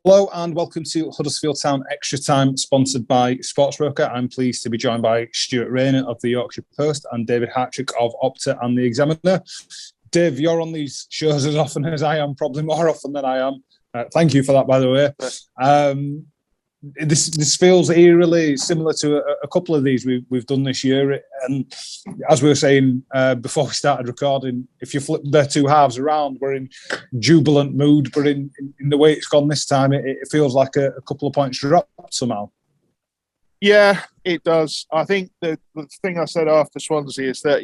Hello and welcome to Huddersfield Town Extra Time, sponsored by Sportsbroker. I'm pleased to be joined by Stuart Raynor of the Yorkshire Post and David Hartrick of Opta and the Examiner. Dave, you're on these shows as often as I am, probably more often than I am. Thank you for that, by the way. This feels eerily similar to a couple of these we've done this year. And as we were saying before we started recording, if you flip the two halves around, we're in jubilant mood. But in the way it's gone this time, it feels like a couple of points dropped somehow. Yeah, it does. I think the thing I said after Swansea is that,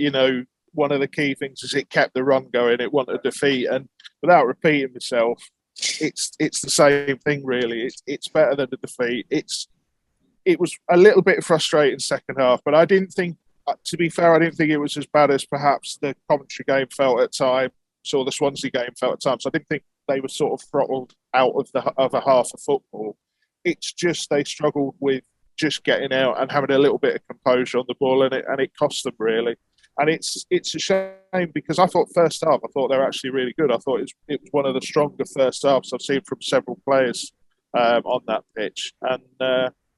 one of the key things is it kept the run going. It wanted defeat. And without repeating myself, it's the same thing, really. It's better than the defeat. It was a little bit frustrating second half, but I didn't think, to be fair, I didn't think it was as bad as perhaps the Coventry game felt at times or the Swansea game felt at times. I didn't think they were sort of throttled out of the other half of football. It's just they struggled with just getting out and having a little bit of composure on the ball, and it cost them, really. And it's a shame because I thought first half, I thought they were actually really good. I thought it was one of the stronger first halves I've seen from several players on that pitch. And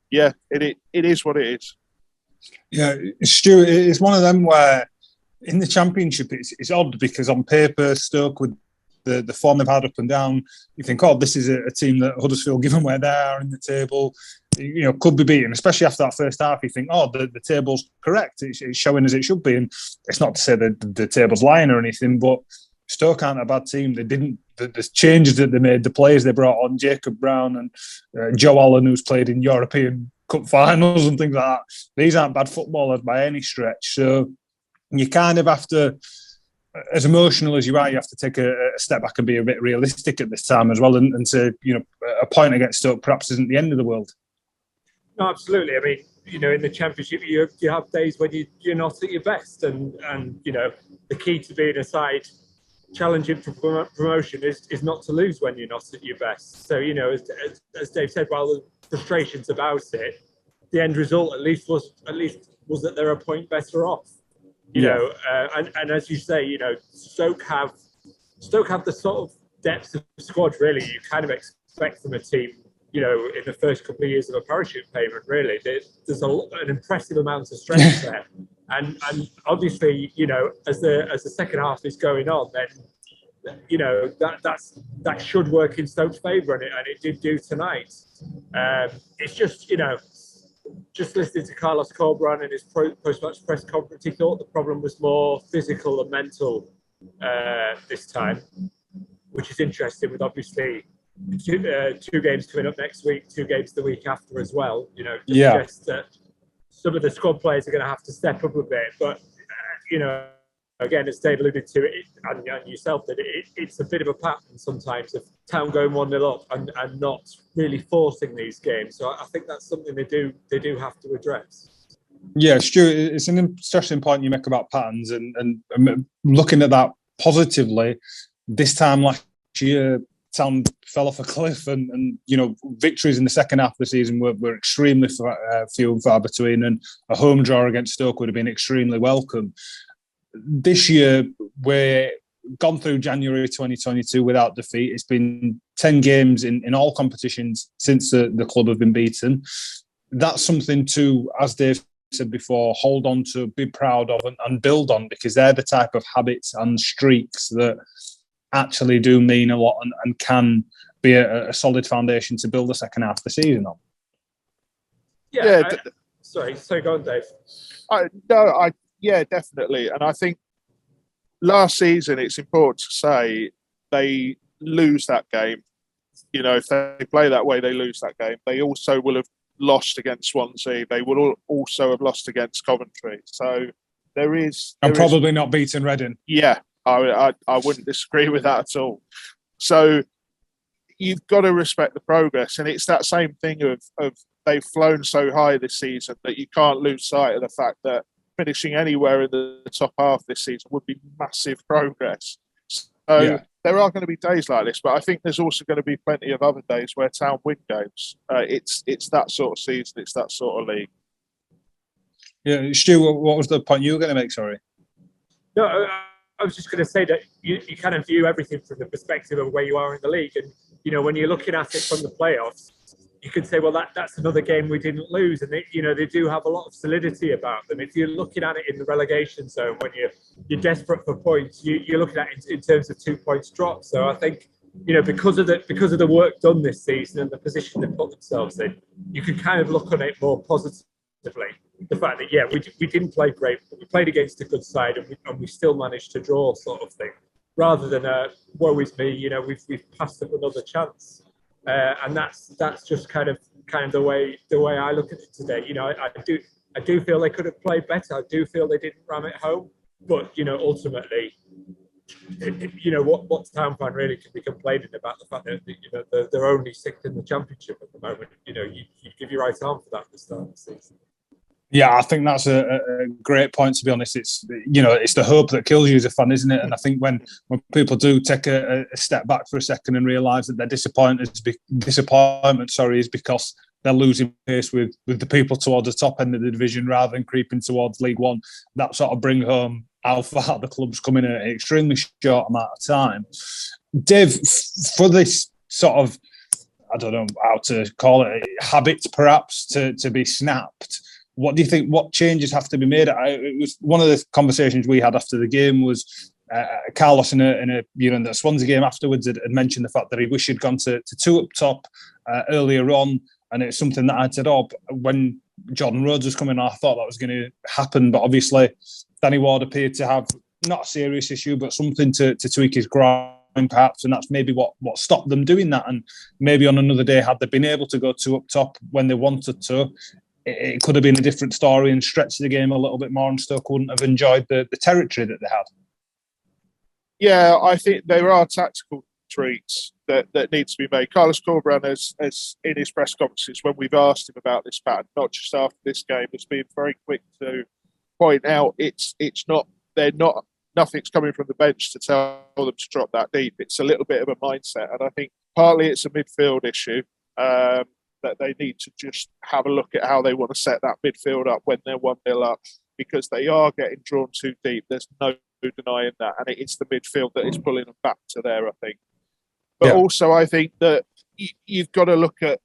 it is what it is. Yeah, Stuart, it's one of them where in the Championship it's odd because on paper, Stoke with the form they've had up and down, you think, oh, this is a team that Huddersfield, given where they are in the table, could be beaten, especially after that first half. You think, oh, the table's correct. It's showing as it should be. And it's not to say that the table's lying or anything, but Stoke aren't a bad team. They didn't, the changes that they made, the players they brought on, Jacob Brown and Joe Allen, who's played in European Cup finals and things like that. These aren't bad footballers by any stretch. So you kind of have to, as emotional as you are, you have to take a step back and be a bit realistic at this time as well, and say, a point against Stoke perhaps isn't the end of the world. No, absolutely. I mean, in the Championship, you have days when you're not at your best, and the key to being a side challenging for promotion is not to lose when you're not at your best. So, as Dave said, while the frustrations about it, the end result at least was that they're a point better off. And as you say, Stoke have the sort of depth of squad, really, you kind of expect from a team, in the first couple of years of a parachute payment, really. There's an impressive amount of strength there. And obviously, as the second half is going on, then, that should work in Stoke's favour, and it did do tonight. It's just, just listening to Carlos Corberán in his post-match press conference, he thought the problem was more physical than mental this time, which is interesting, with obviously two games coming up next week, 2 games the week after as well. Suggests that some of the squad players are going to have to step up a bit. But, again, as Dave alluded to, and yourself, that it's a bit of a pattern sometimes of Town going 1-0 up and not really forcing these games. So I think that's something they do have to address. Yeah, Stuart, it's an interesting point you make about patterns, and looking at that positively, this time last year, Town fell off a cliff, and victories in the second half of the season were extremely few and far between, and a home draw against Stoke would have been extremely welcome. This year, we're gone through January 2022 without defeat. It's been 10 games in all competitions since the club have been beaten. That's something to, as Dave said before, hold on to, be proud of, and build on, because they're the type of habits and streaks that actually do mean a lot and can be a solid foundation to build the second half of the season on. Sorry, go on, Dave. Yeah, definitely. And I think last season, it's important to say, they lose that game. If they play that way, they lose that game. They also will have lost against Swansea. They will also have lost against Coventry. So there is... And probably not beaten Reading. Yeah, I wouldn't disagree with that at all. So you've got to respect the progress. And it's that same thing of they've flown so high this season that you can't lose sight of the fact that finishing anywhere in the top half this season would be massive progress. So there are going to be days like this, but I think there's also going to be plenty of other days where Town win games. It's that sort of season, it's that sort of league. Yeah, Stu, what was the point you were going to make? Sorry. No, I was just going to say that you kind of view everything from the perspective of where you are in the league, and you know, when you're looking at it from the playoffs, you could say, well, that's another game we didn't lose, and they do have a lot of solidity about them. If you're looking at it in the relegation zone, when you're desperate for points, you're looking at it in terms of 2 points drop. So I think, you know, because of the work done this season and the position they put themselves in, you can kind of look on it more positively. The fact that we didn't play great, but we played against a good side, and we still managed to draw, sort of thing, rather than woe is me, you know, we've passed up another chance. And that's just kind of the way I look at it today. You know, I do feel they could have played better. I do feel they didn't ram it home. But, you know, ultimately, you know, what town fan really can be complaining about the fact that, you know, they're only sixth in the championship at the moment. You know, you give your right arm for that at the start of the season. Yeah, I think that's a great point, to be honest. It's, you know, it's the hope that kills you as a fan, isn't it? And I think when people do take a step back for a second and realise that their disappointment is because they're losing pace with the people towards the top end of the division rather than creeping towards League One, that sort of bring home how far the club's come in an extremely short amount of time. Dave, for this sort of, I don't know how to call it, habit perhaps to be snapped, what do you think? What changes have to be made? It was one of the conversations we had after the game was Carlos in the Swansea game afterwards had mentioned the fact that he wished he'd gone to two up top earlier on, and it's something that I'd said, when Jordan Rhodes was coming, I thought that was going to happen, but obviously Danny Ward appeared to have not a serious issue, but something to tweak his ground, perhaps, and that's maybe what stopped them doing that. And maybe on another day, had they been able to go two up top when they wanted to, it could have been a different story and stretched the game a little bit more, and Stoke wouldn't have enjoyed the territory that they had. Yeah, I think there are tactical tweaks that need to be made. Carlos Corberán has in his press conferences, when we've asked him about this pattern, not just after this game, has been very quick to point out nothing's coming from the bench to tell them to drop that deep. It's a little bit of a mindset, and I think partly it's a midfield issue. That they need to just have a look at how they want to set that midfield up when they're 1-0 up, because they are getting drawn too deep. There's no denying that. And it's the midfield that is pulling them back to there, I think. But also, I think that you've got to look at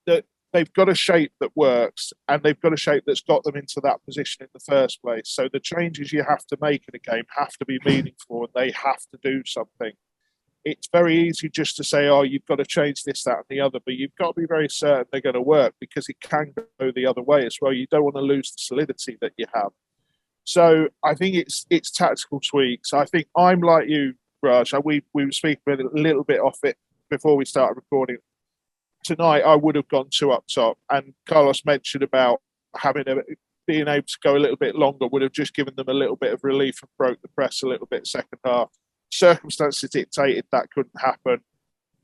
that they've got a shape that works, and they've got a shape that's got them into that position in the first place. So the changes you have to make in a game have to be meaningful, and they have to do something. It's very easy just to say, you've got to change this, that, and the other, but you've got to be very certain they're going to work, because it can go the other way as well. You don't want to lose the solidity that you have. So I think it's tactical tweaks. I think I'm like you, Raj. We were speaking a little bit off it before we started recording. Tonight, I would have gone two up top, and Carlos mentioned about being able to go a little bit longer would have just given them a little bit of relief and broke the press a little bit second half. Circumstances dictated that couldn't happen.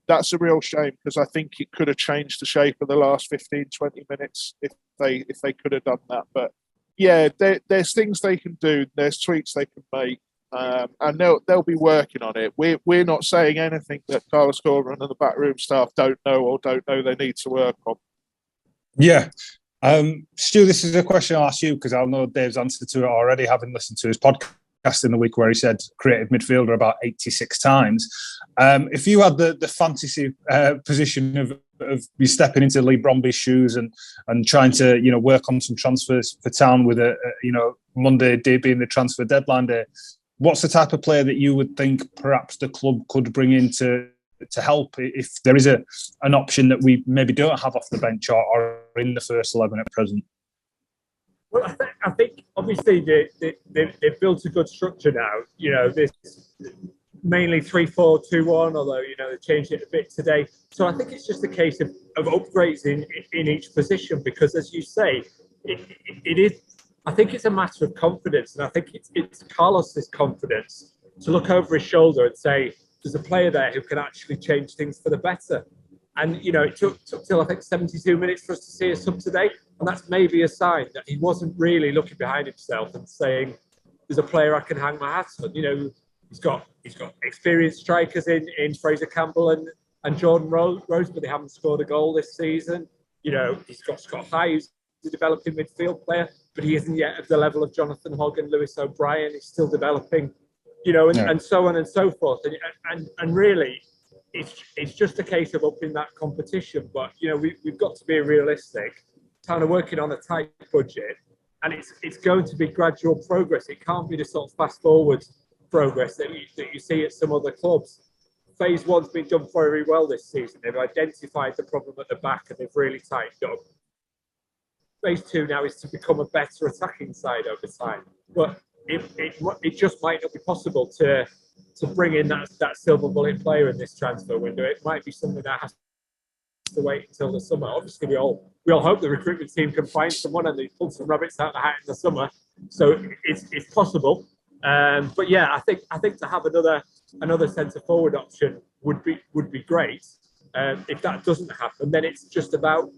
That's a real shame, because I think it could have changed the shape of the last 15, 20 minutes if they could have done that. But yeah, there's things they can do, there's tweaks they can make, and they'll be working on it. We're not saying anything that Carlos Corberán and the backroom staff don't know they need to work on. Yeah. Stu, this is a question I'll ask you, because I know Dave's answer to it already, having listened to his podcast in the week where he said creative midfielder about 86 times. If you had the fantasy position of you stepping into Lee Bromby's shoes and trying to work on some transfers for Town with a Monday day being the transfer deadline day, what's the type of player that you would think perhaps the club could bring in to help if there is an option that we maybe don't have off the bench or in the first 11 at present? Well, I think obviously they've built a good structure now. This mainly 3-4-2-1, although they changed it a bit today. So I think it's just a case of upgrades in each position, because, as you say, it is. I think it's a matter of confidence, and I think it's Carlos's confidence to look over his shoulder and say, "There's a player there who can actually change things for the better." And, it took till, I think, 72 minutes for us to see a sub today. And that's maybe a sign that he wasn't really looking behind himself and saying, there's a player I can hang my hat on. He's got experienced strikers in Fraser Campbell and Jordan Rhodes, but they haven't scored a goal this season. He's got Scott High, who's a developing midfield player, but he isn't yet at the level of Jonathan Hogg and Lewis O'Brien. He's still developing, and so on and so forth. And really, it's just a case of upping that competition. But we've got to be realistic. Kind of working on a tight budget, and it's going to be gradual progress. It can't be the sort of fast forward progress that you see at some other clubs. Phase one's been done very well this season. They've identified the problem at the back and they've really tightened up. Phase two now is to become a better attacking side over time. But it just might not be possible to bring in that silver bullet player in this transfer window. It might be something that has to wait until the summer. Obviously, we all hope the recruitment team can find someone and they pull some rabbits out of the hat in the summer. So it's possible. But yeah, I think to have another centre forward option would be great. If that doesn't happen, then it's just about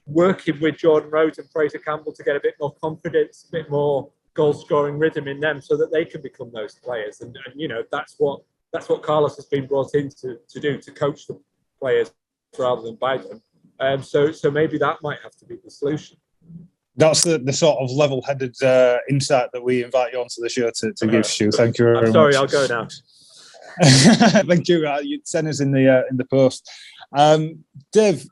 working with Jordan Rhodes and Fraser Campbell to get a bit more confidence, a bit more goal scoring rhythm in them, so that they can become those players. And that's what Carlos has been brought in to do, to coach the players rather than buy them. So maybe that might have to be the solution. That's the sort of level-headed insight that we invite you onto the show to give, Stu. Thank you very much. I'm sorry, I'll go now. Thank you. You'd send us in the post. Dave,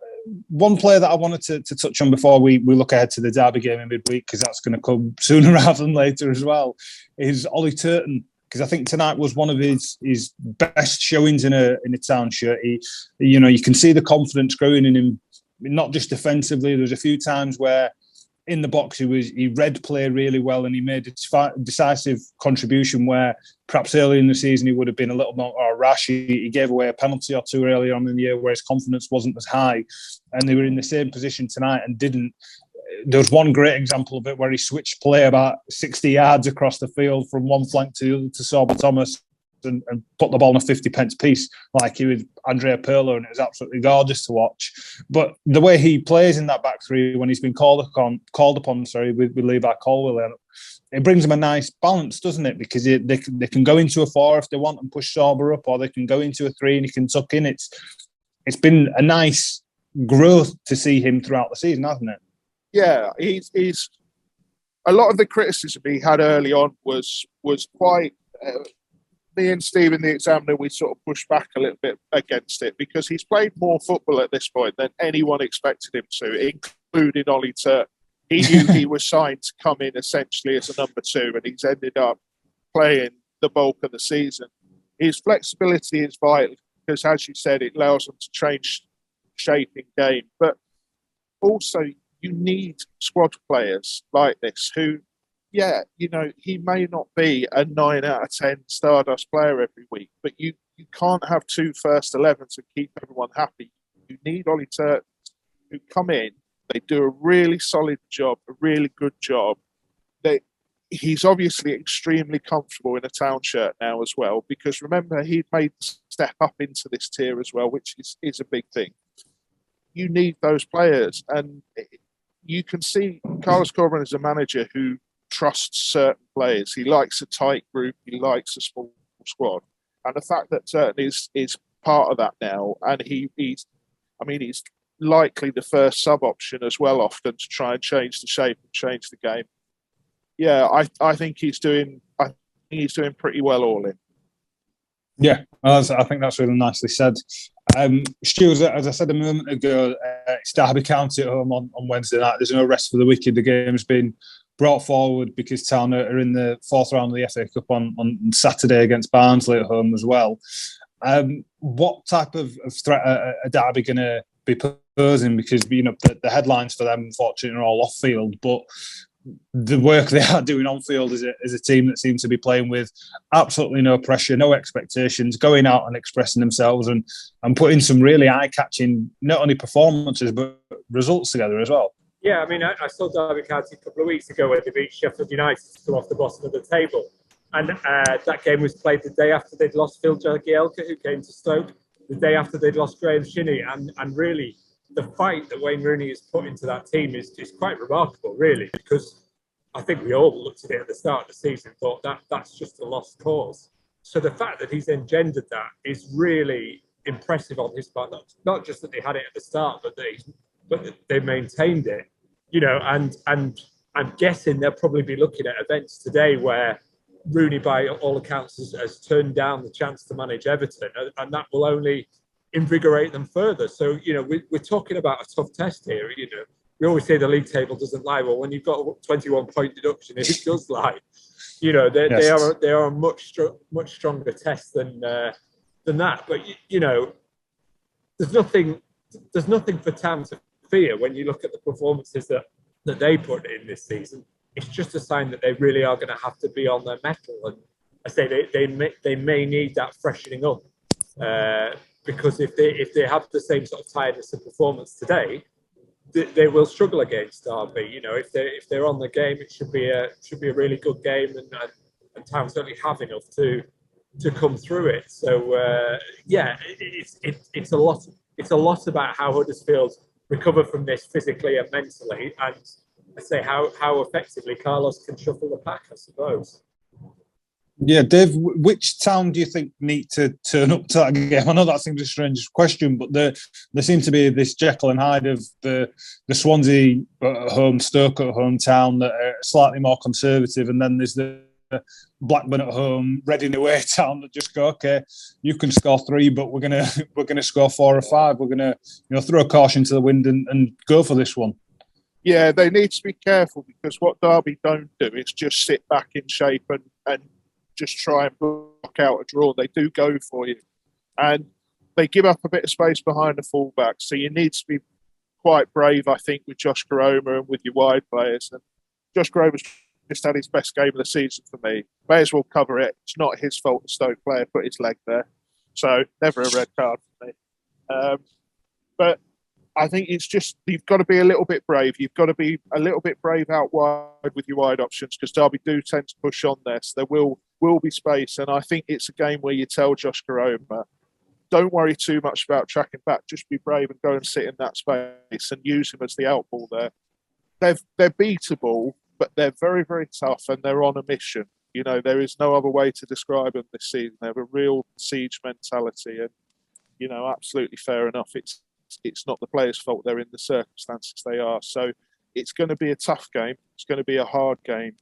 one player that I wanted to touch on before we look ahead to the derby game in midweek, because that's going to come sooner rather than later as well, is Ollie Turton. Because I think tonight was one of his best showings in a Town shirt. You can see the confidence growing in him, not just defensively. There's a few times where in the box he read play really well and he made a decisive contribution where perhaps early in the season he would have been a little more rash. He gave away a penalty or two earlier on in the year where his confidence wasn't as high, and they were in the same position tonight and didn't. There was one great example of it where he switched play about 60 yards across the field from one flank to the other to Sorba Thomas and put the ball in a 50-pence piece like he was Andrea Pirlo, and it was absolutely gorgeous to watch. But the way he plays in that back three when he's been called upon, with Levi Colwill, it brings him a nice balance, doesn't it? Because they can go into a 4 if they want and push Sorba up, or they can go into a 3 and he can tuck in. It's been a nice growth to see him throughout the season, hasn't it? Yeah, he's a lot of the criticism he had early on was quite. Me and Stephen, the Examiner, we sort of pushed back a little bit against it because he's played more football at this point than anyone expected him to, including Ollie Turton. He knew he was signed to come in essentially as a number 2, and he's ended up playing the bulk of the season. His flexibility is vital because, as you said, it allows him to change shape in game. But also, you need squad players like this who, he may not be a 9 out of 10 Stardust player every week, but you can't have 2 first 11s and keep everyone happy. You need Ollie Turton who come in, they do a really solid job, a really good job. He's obviously extremely comfortable in a Town shirt now as well, because remember, he'd made the step up into this tier as well, which is a big thing. You need those players, and you can see Carlos Corberan is a manager who trusts certain players. He likes a tight group. He likes a small squad. And the fact that Turton is part of that now, and he's likely the first sub option as well, often to try and change the shape and change the game. Yeah, I think he's doing pretty well all in. Yeah, I think that's really nicely said. Stuart, as I said a moment ago, it's Derby County at home on Wednesday night. There's no rest for the wicked. The game's been brought forward because Town are in the 4th round of the FA Cup on Saturday against Barnsley at home as well. What type of threat are Derby going to be posing? Because the headlines for them, unfortunately, are all off field, but the work they are doing on field is a team that seems to be playing with absolutely no pressure, no expectations, going out and expressing themselves and putting some really eye-catching not only performances but results together as well. Yeah, I mean, I saw Derby County a couple of weeks ago where they beat Sheffield United to off the bottom of the table. And that game was played the day after they'd lost Phil Jagielka, who came to Stoke, the day after they'd lost Graham Shinney. And really, the fight that Wayne Rooney has put into that team is quite remarkable, really, because I think we all looked at it at the start of the season and thought that's just a lost cause. So the fact that he's engendered that is really impressive on his part. Not just that they had it at the start, but that they maintained it. And I'm guessing they'll probably be looking at events today where Rooney, by all accounts, has turned down the chance to manage Everton, and that will only invigorate them further. So, we're talking about a tough test here. We always say the league table doesn't lie. Well, when you've got a 21-point deduction, it does lie. They are a much stronger test than that. But there's nothing for Tam to fear when you look at the performances that they put in this season. It's just a sign that they really are going to have to be on their mettle. And I say they may need that freshening up because if they have the same sort of tiredness of performance today, they will struggle against Derby. If they're on the game, it should be a really good game, and Town certainly have enough to come through it. So it's a lot about how Huddersfield recover from this physically and mentally, and I say how effectively Carlos can shuffle the pack, I suppose. Yeah, Dave, which Town do you think need to turn up to that game? I know that seems a strange question, but there seems to be this Jekyll and Hyde of the Swansea at home, Stoke at home Town that are slightly more conservative, and then there's the Blackburn at home, Reading away Town that just go, okay, you can score 3, but we're gonna score 4 or 5. We're gonna throw caution to the wind and go for this one. Yeah, they need to be careful, because what Derby don't do is just sit back in shape and just try and block out a draw. They do go for you, and they give up a bit of space behind the fullback. So you need to be quite brave, I think, with Josh Koroma and with your wide players. And Josh Koroma's just had his best game of the season for me. May as well cover it. It's not his fault the Stoke player put his leg there. So never a red card for me. But I think it's just, you've got to be a little bit brave. You've got to be a little bit brave out wide with your wide options, because Derby do tend to push on there. So there will be space. And I think it's a game where you tell Josh Koroma, don't worry too much about tracking back. Just be brave and go and sit in that space and use him as the out ball there. They're beatable, but they're very, very tough, and they're on a mission. There is no other way to describe them this season. They have a real siege mentality, and, absolutely fair enough. It's not the players' fault they're in the circumstances they are. So it's going to be a tough game. It's going to be a hard game,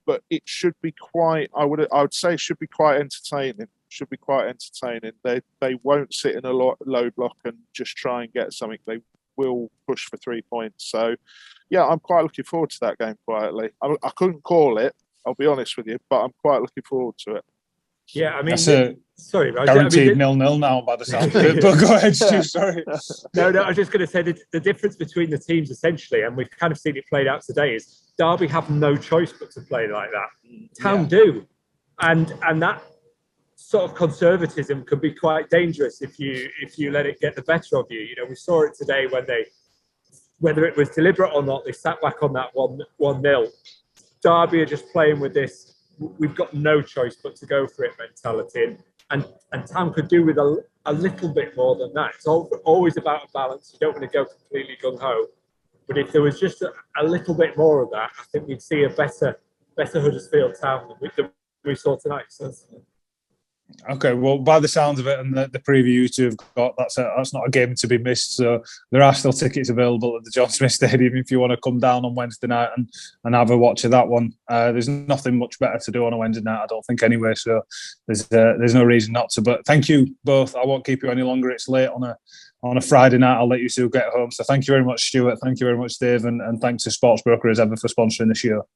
but it should be quite, I would say it should be quite entertaining. They won't sit in a low block and just try and get something. They will push for 3 points. So, yeah, I'm quite looking forward to that game quietly. I couldn't call it, I'll be honest with you, but I'm quite looking forward to it. Yeah, I mean, sorry, Raj, guaranteed 0-0 now by the sound of it. But go ahead, Stu. Sorry. No, I was just going to say that the difference between the teams, essentially, and we've kind of seen it played out today, is Derby have no choice but to play like that. Town do, and that sort of conservatism can be quite dangerous if you let it get the better of you. We saw it today when whether it was deliberate or not, they sat back on that 1-0. Derby are just playing with this, we've got no choice but to go for it mentality, and Tam could do with a little bit more than that. It's always about a balance. You don't want to go completely gung-ho, but if there was just a little bit more of that, I think we'd see a better Huddersfield Town than we saw tonight. So. Okay, well, by the sounds of it and the preview you two have got, that's not a game to be missed. So there are still tickets available at the John Smith Stadium if you want to come down on Wednesday night and have a watch of that one. There's nothing much better to do on a Wednesday night, I don't think, anyway. So there's no reason not to. But thank you both. I won't keep you any longer. It's late on a Friday night. I'll let you two get home. So thank you very much, Stuart. Thank you very much, Dave, and thanks to Sportsbroker as ever for sponsoring the show.